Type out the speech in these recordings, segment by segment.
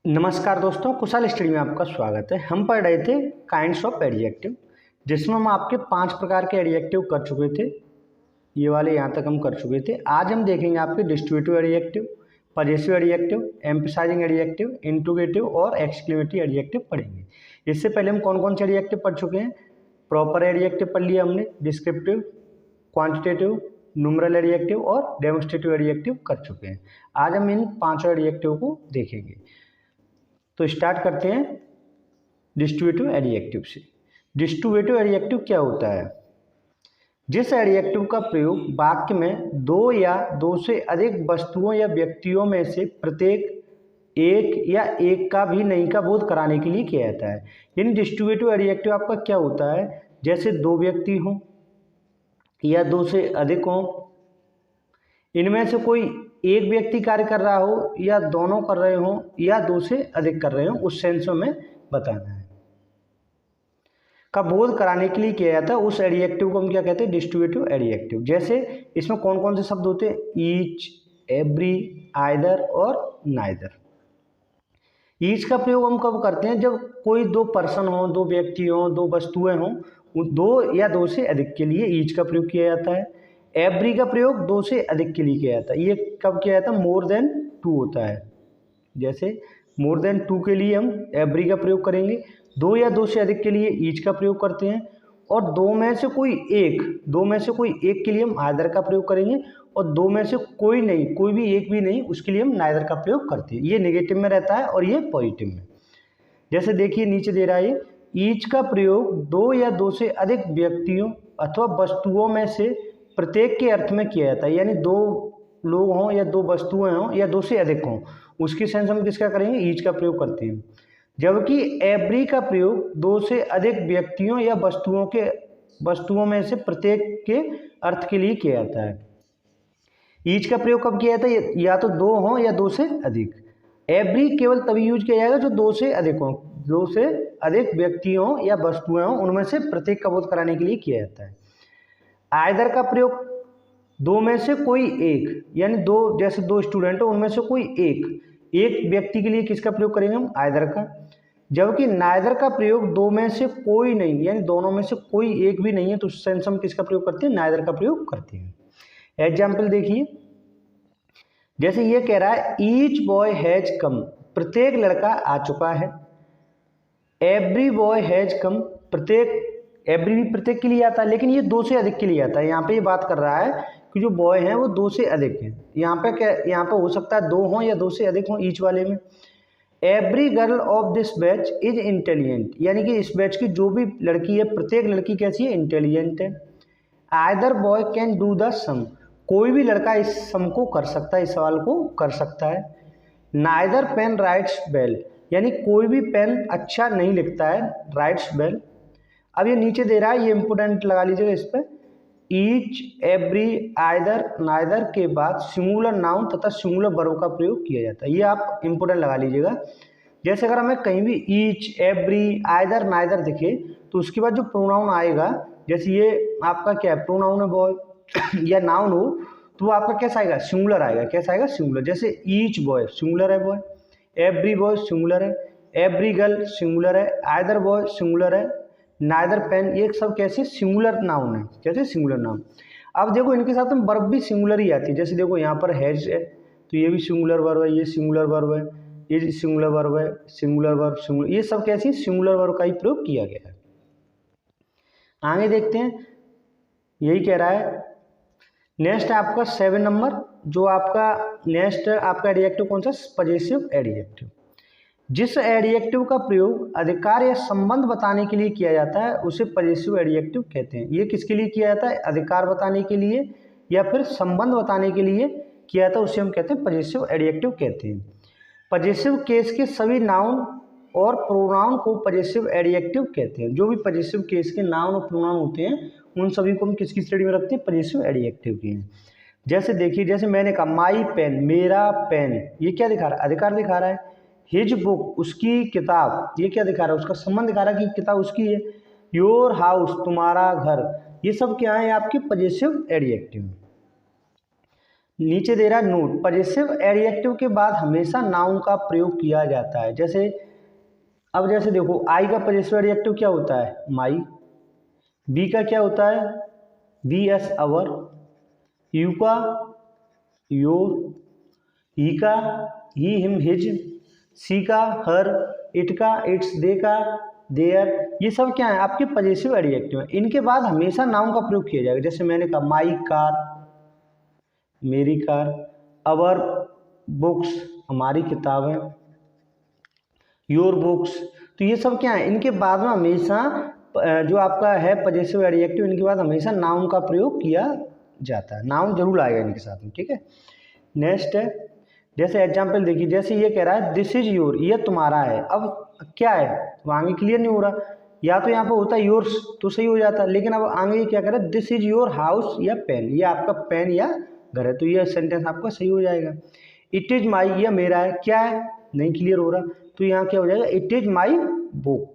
नमस्कार दोस्तों, कुशल स्टडी में आपका स्वागत है। हम पढ़ रहे थे काइंड्स ऑफ एडजेक्टिव, जिसमें हम आपके 5 प्रकार के एडजेक्टिव कर चुके थे। ये वाले यहाँ तक हम कर चुके थे। आज हम देखेंगे आपके distributive adjective, possessive adjective, emphasising adjective, interrogative और एक्सक्लेमेटरी एडजेक्टिव पढ़ेंगे। इससे पहले हम कौन कौन से एडजेक्टिव पढ़ चुके हैं? प्रॉपर एडजेक्टिव पढ़ लिया हमने, डिस्क्रिप्टिव, क्वांटिटेटिव, न्यूमरल एडजेक्टिव और डेमोन्स्ट्रेटिव एडजेक्टिव कर चुके हैं। आज हम इन 5 एडजेक्टिव को देखेंगे। तो स्टार्ट करते हैं डिस्ट्रीब्यूटिव एडजेक्टिव से। डिस्ट्रीब्यूटिव एडजेक्टिव क्या होता है? जिस एडजेक्टिव का प्रयोग वाक्य में दो या दो से अधिक वस्तुओं या व्यक्तियों में से प्रत्येक एक या एक का भी नहीं का बोध कराने के लिए किया जाता है। यानी डिस्ट्रीब्यूटिव एडजेक्टिव आपका क्या होता है? जैसे दो व्यक्ति हों या दो से अधिक हों, इनमें से कोई एक व्यक्ति कार्य कर रहा हो या दोनों कर रहे हो या दो से अधिक कर रहे हो, उस सेंस में बताना है। का बोध कराने के लिए किया जाता है, उस एडजेक्टिव को हम क्या कहते हैं? Distributive adjective. जैसे इसमें कौन कौन से शब्द होते हैं? ईच, एवरी, आइदर और नाइदर। ईच का प्रयोग हम कब करते हैं? जब कोई दो पर्सन हो, दो व्यक्ति हो, दो वस्तुएं हों, दो या दो से अधिक के लिए ईच का प्रयोग किया जाता है। एवरी का प्रयोग दो से अधिक के लिए किया जाता है। ये कब किया जाता है? मोर देन टू होता है। जैसे मोर देन टू के लिए हम एवरी का प्रयोग करेंगे। दो या दो से अधिक के लिए ईच का प्रयोग करते हैं। और दो में से कोई एक के लिए हम आइदर का प्रयोग करेंगे। और दो में से कोई नहीं, कोई भी एक भी नहीं, उसके लिए हम नाइदर का प्रयोग करते हैं। ये नेगेटिव में रहता है और ये पॉजिटिव में। जैसे देखिए नीचे दे रहा है, ईच का प्रयोग दो या दो से अधिक व्यक्तियों अथवा वस्तुओं में से प्रत्येक के अर्थ में किया जाता है। यानी दो लोग हों या दो वस्तुएं हों या दो से अधिक हों, उसकी सेंस हम किसका करेंगे? ईच का प्रयोग करते हैं। जबकि एवरी का प्रयोग दो से अधिक व्यक्तियों या वस्तुओं में से प्रत्येक के अर्थ के लिए किया जाता है। ईच का प्रयोग कब किया जाता है? या तो दो हों या दो से अधिक। एवरी केवल तभी यूज किया जाएगा जो दो से अधिक हों, दो से अधिक व्यक्ति हों या वस्तुएं हों, उनमें से प्रत्येक का बोध कराने के लिए किया जाता है। आइदर का प्रयोग दो में से कोई एक, यानी दो, जैसे दो स्टूडेंट हो, उनमें से कोई एक व्यक्ति के लिए किसका प्रयोग करेंगे हम? आइदर का। जबकि नाइदर का प्रयोग दो में से कोई नहीं, यानी दोनों में से कोई एक भी नहीं है, तो उस सेंस हम किसका प्रयोग करते हैं? नाइदर का प्रयोग करते हैं। एग्जाम्पल देखिए, जैसे ये कह रहा है ईच बॉय हैज कम, प्रत्येक लड़का आ चुका है। Every boy has come, every भी प्रत्येक के लिए आता है, लेकिन ये दो से अधिक के लिए आता है। यहाँ पे ये बात कर रहा है कि जो बॉय हैं वो दो से अधिक हैं। यहाँ पे हो सकता है दो हों या दो से अधिक हों ईच वाले में। Every girl of this batch is intelligent, यानी कि इस बैच की जो भी लड़की है, प्रत्येक लड़की कैसी है? इंटेलिजेंट है। Either boy can do the same, कोई भी लड़का इस सम को कर सकता है, इस सवाल को कर सकता है। नाइदर पेन राइट्स वेल, यानी कोई भी पेन अच्छा नहीं लिखता है, राइट्स वेल। अब ये नीचे दे रहा है, ये इंपोर्टेंट लगा लीजिएगा इस पर। ईच, एवरी, आइदर, नाइदर के बाद सिंगुलर नाउन तथा सिंगुलर वर्ब का प्रयोग किया जाता है। ये आप इंपोर्टेंट लगा लीजिएगा। जैसे अगर हमें कहीं भी ईच, एवरी, आइदर, नाइदर दिखे, तो उसके बाद जो प्रोनाउन आएगा, जैसे ये आपका क्या है? प्रोनाउन है बॉय या नाउन हो, तो वो आपका कैसा आएगा? सिंगुलर आएगा। कैसा आएगा? सिंगुलर। जैसे ईच बॉय सिंगुलर है बॉय, एवरी बॉय सिंगुलर है, एवरी गर्ल सिंगुलर है, आइदर बॉय सिंगुलर है, नाइदर पेन, ये सब कैसे? सिंगुलर नाउन है। कैसे? Singular noun. अब देखो इनके साथ में वर्ब भी सिंगुलर ही आती है। जैसे देखो यहाँ पर हैज है, तो ये भी सिंगुलर वर्ब है, ये सिंगुलर वर्ब है, ये सिंगुलर वर्ब है, सिंगुलर वर्ब, सिंगुलर, ये सब कैसे? सिंगुलर वर्ब का ही प्रयोग किया गया है। आगे देखते हैं, यही कह रहा है। नेक्स्ट है आपका 7 नंबर, जो आपका नेक्स्ट आपका एडजेक्टिव कौन सा? Possessive adjective. जिस एडजेक्टिव का प्रयोग अधिकार या संबंध बताने के लिए किया जाता है उसे पजेसिव एडजेक्टिव कहते हैं। ये किसके लिए किया जाता है? अधिकार बताने के लिए या फिर संबंध बताने के लिए किया जाता है, उसे हम कहते हैं पजेसिव एडजेक्टिव कहते हैं। पजेसिव केस के सभी नाउन और प्रोनाउन को पजेसिव एडजेक्टिव कहते हैं। जो भी पजेसिव केस के नाउन और प्रोनाउन होते हैं, उन सभी को हम किसकी श्रेणी में रखते हैं? पजेसिव एडजेक्टिव की। जैसे देखिए, जैसे मैंने कहा माई पेन, मेरा पेन, ये क्या दिखा रहा है? अधिकार दिखा रहा है। हिज बुक, उसकी किताब, ये क्या दिखा रहा है? उसका संबंध दिखा रहा है कि किताब उसकी है। योर हाउस, तुम्हारा घर, ये सब क्या है? आपके पजेसिव एडजेक्टिव। नीचे दे रहा है नोट, पजेसिव एडजेक्टिव के बाद हमेशा नाउन का प्रयोग किया जाता है। जैसे अब जैसे देखो, आई का पजेसिव एडजेक्टिव क्या होता है? माई। बी का क्या होता है? B S our. यू का योर। ही का ही हिम हिज। सी का हर। इट का इट्स। दे का देयर। ये सब क्या है? आपके पजेसिव एडजेक्टिव है। इनके बाद हमेशा नाउन का प्रयोग किया जाएगा। जैसे मैंने कहा माई कार, मेरी कार। अवर बुक्स, हमारी किताबें। Your books. तो ये सब क्या है? इनके बाद में हमेशा जो आपका है पजेसिव एडजेक्टिव, इनके बाद हमेशा नाउन का प्रयोग किया जाता है। नाउन जरूर आएगा इनके साथ में, ठीक है। नेक्स्ट है, जैसे एग्जाम्पल देखिए, जैसे ये कह रहा है दिस इज योर, ये तुम्हारा है। अब क्या है? तो आगे क्लियर नहीं हो रहा, या तो यहाँ पे होता है योर्स तो सही हो जाता, लेकिन अब आगे ये क्या कह रहा है? दिस इज योर हाउस या पेन, ये आपका पेन या घर है, तो ये सेंटेंस आपका सही हो जाएगा। इट इज माई, ये मेरा है, क्या है? नहीं क्लियर हो रहा, तो यहाँ क्या हो जाएगा? इट इज माई बुक,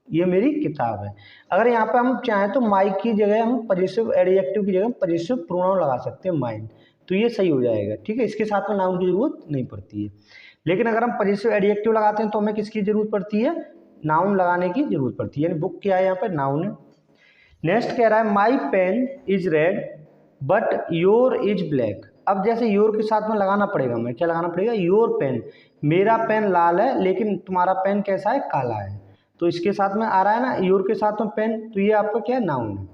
ये मेरी किताब है। अगर यहाँ पे हम चाहें तो माई की जगह हम पजेसिव एडजेक्टिव की जगह पजेसिव प्रोनाउन लगा सकते हैं, माइन, तो ये सही हो जाएगा, ठीक है। इसके साथ में नाउन की जरूरत नहीं पड़ती है। लेकिन अगर हम पजेसिव एडजेक्टिव लगाते हैं तो हमें किसकी जरूरत पड़ती है? नाउन लगाने की जरूरत पड़ती है। यानी बुक क्या है? यहाँ पे नाउन है। नेक्स्ट कह रहा है my pen is red but your is black. अब जैसे योर के साथ में लगाना पड़ेगा, हमें क्या लगाना पड़ेगा? योर पेन, मेरा पेन लाल है लेकिन तुम्हारा पेन कैसा है? काला है। तो इसके साथ में आ रहा है ना योर के साथ में पेन, तो ये आपका क्या है? नाउन है।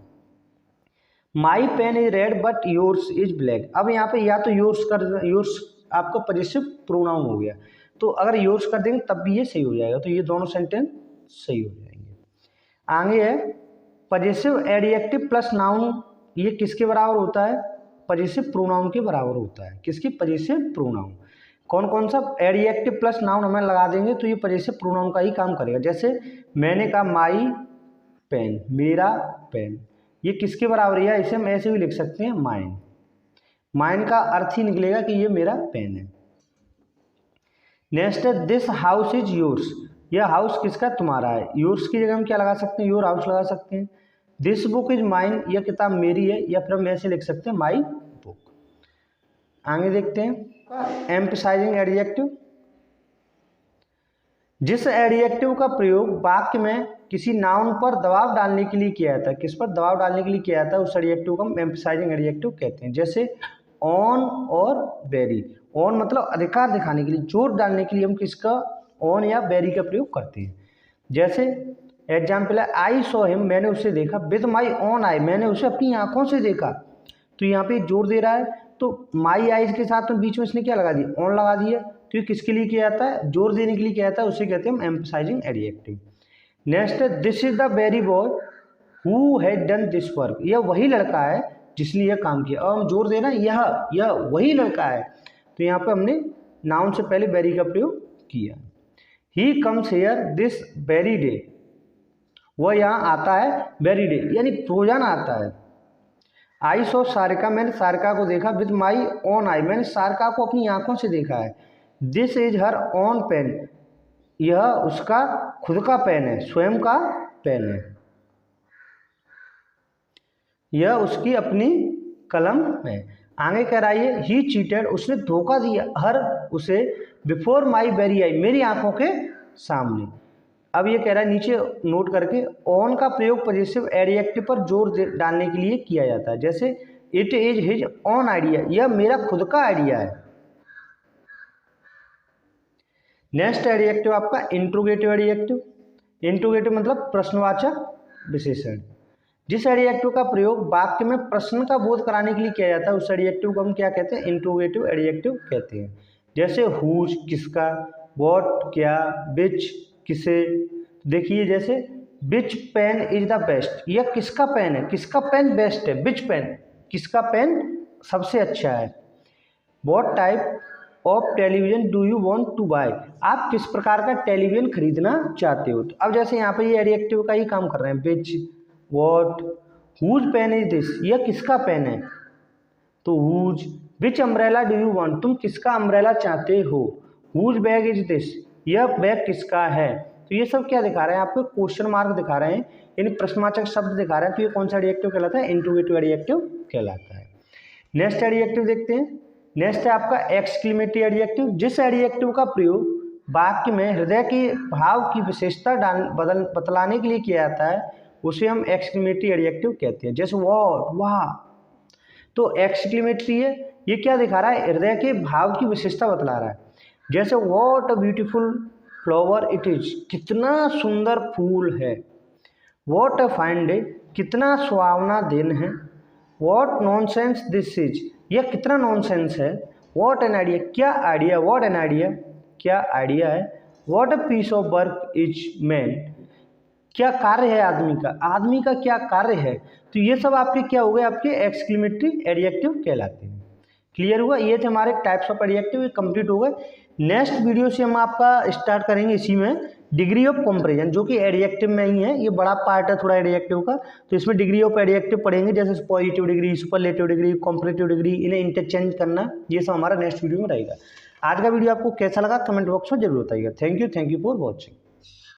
My pen is red but yours is black. अब यहाँ पे या तो योर्स आपका पजेसिव प्रोनाउन हो गया, तो अगर योर्स कर देंगे तब भी ये सही हो जाएगा, तो ये दोनों सेंटेंस सही हो जाएंगे। आगे है पजेसिव एडजेक्टिव प्लस नाउन, ये किसके बराबर होता है? पजेसिव प्रोनाउन के बराबर होता है। किसकी? Possessive pronoun. कौन कौन सा एडजेक्टिव प्लस नाउन हमें लगा देंगे तो ये पजेसिव प्रोनाउन का ही काम करेगा। जैसे मैंने कहा माई पेन, मेरा पेन, ये किसके बराबर है? इसे हम ऐसे भी लिख सकते हैं माइन। माइन का अर्थ ही निकलेगा कि ये मेरा पेन है। नेक्स्ट है दिस हाउस इज योर्स, यह हाउस किसका? तुम्हारा है। योर्स की जगह हम क्या लगा सकते हैं? योर हाउस लगा सकते हैं। दिस बुक इज माइन, यह किताब मेरी है, या फिर हम ऐसे लिख सकते हैं माई बुक। आगे देखते हैं एम्फसाइजिंग एडजेक्टिव। जिस एडजेक्टिव का प्रयोग वाक्य में किसी नाउन पर दबाव डालने के लिए किया जाता है, किस पर दबाव डालने के लिए किया जाता है, उस एडजेक्टिव को हम एम्फसाइजिंग एडजेक्टिव कहते हैं। जैसे ऑन और वेरी। ऑन मतलब अधिकार दिखाने के लिए, जोर डालने के लिए हम किसका? ऑन या वेरी का प्रयोग करते हैं। जैसे एग्जाम्पल है आई सॉ हिम, मैंने उसे देखा, विद माई ऑन आई, मैंने उसे अपनी आंखों से देखा। तो यहाँ पे जोर दे रहा है, तो माई आईज के साथ में बीच में इसने क्या लगा दिया? ऑन लगा दिया। तो ये किसके लिए किया जाता है? जोर देने के लिए किया जाता है, उसे कहते हैं हम एम्फसाइजिंग एडजेक्टिव। नेक्स्ट है this is the very boy who had done this work, यह वही लड़का है जिसने यह काम किया। और हम जोर देना यह वही लड़का है, तो यहाँ पे हमने नाउन से पहले वेरी का प्रयोग किया। He comes here this very day, वह यहाँ आता है वेरी डे, यानी रोजाना आता है। आई सो सारिका, मैंने सारिका को देखा, विद माई ओन आई, मैंने सारिका को अपनी आंखों से देखा है। This is her own pen, यह उसका खुद का पेन है, स्वयं का पेन है, यह उसकी अपनी कलम है। आगे कह रहा है ही चीटेड, उसने धोखा दिया, हर उसे, बिफोर माई वेरी आई, मेरी आंखों के सामने। अब ये कह रहा है नीचे नोट करके, ऑन का प्रयोग पॉजिटिव एडजेक्टिव पर जोर डालने के लिए किया जाता है। जैसे it is his on idea, यह मेरा खुद का आइडिया है। नेक्स्ट एडजेक्टिव आपका इंट्रोगेटिव एडजेक्टिव। इंट्रोगेटिव मतलब प्रश्नवाचक विशेषण। जिस एडजेक्टिव का प्रयोग वाक्य में प्रश्न का बोध कराने के लिए किया जाता है उस एडजेक्टिव को हम क्या कहते हैं? इंट्रोगेटिव एडजेक्टिव कहते हैं। जैसे हुज किसका, व्हाट क्या, विच किसे। देखिए जैसे विच पेन इज द बेस्ट, यह किसका पेन है, किसका पेन बेस्ट है, विच पेन, किसका पेन सबसे अच्छा है। What type of television do you want to buy, आप किस प्रकार का टेलीविजन खरीदना चाहते हो। तो अब जैसे यहाँ पे ये एडजेक्टिव का ही काम कर रहे हैं, which, what, whose pen is this, यह किसका पेन है, तो whose. Which umbrella do you want, तुम किसका अम्ब्रेला चाहते हो। हुज बैग इज दिस, यह बैग किसका है। तो ये सब क्या दिखा रहे हैं आपको? क्वेश्चन मार्क दिखा रहे हैं, यानी प्रश्नवाचक शब्द दिखा रहे हैं। तो ये कौन सा एडजेक्टिव कहलाता है? इंट्रोगेटिव एडजेक्टिव कहलाता है। नेक्स्ट एडजेक्टिव देखते हैं। नेक्स्ट है आपका एक्सक्लेमेटरी एडजेक्टिव, जिस एडजेक्टिव का प्रयोग वाक्य में हृदय के भाव की विशेषता बतलाने के लिए किया जाता है उसे हम एक्सक्लेमेटरी एडजेक्टिव कहते हैं। जैसे वॉट, वाह, तो एक्सक्लेमेटरी है, ये क्या दिखा रहा है, हृदय के भाव की विशेषता बतला रहा है। जैसे what a beautiful flower it is, कितना सुंदर फूल है। वॉट अ फाइन डे, कितना सुहावना दिन है। वॉट नॉनसेंस दिस इज, यह कितना नॉनसेंस है। वॉट एन आइडिया, क्या आइडिया, वॉट एन आइडिया, क्या आइडिया है। What a piece of work is man, क्या कार्य है आदमी का, आदमी का क्या कार्य है। तो ये सब आपके क्या हो गए, आपके एक्सक्लेमेटरी एडजेक्टिव कहलाते हैं। क्लियर हुआ, ये थे हमारे टाइप्स ऑफ एडजेक्टिव, ये कंप्लीट हो गए। नेक्स्ट वीडियो से हम आपका स्टार्ट करेंगे इसी में डिग्री ऑफ कंपैरिजन, जो कि एडजेक्टिव में ही है, ये बड़ा पार्ट है थोड़ा एडजेक्टिव का। तो इसमें डिग्री ऑफ एडजेक्टिव पढ़ेंगे, जैसे positive degree, superlative degree, comparative degree, इन्हें इंटरचेंज करना, ये सब हमारा नेक्स्ट वीडियो में रहेगा। आज का वीडियो आपको कैसा लगा कमेंट बॉक्स में जरूर बताइएगा। Thank you for watching.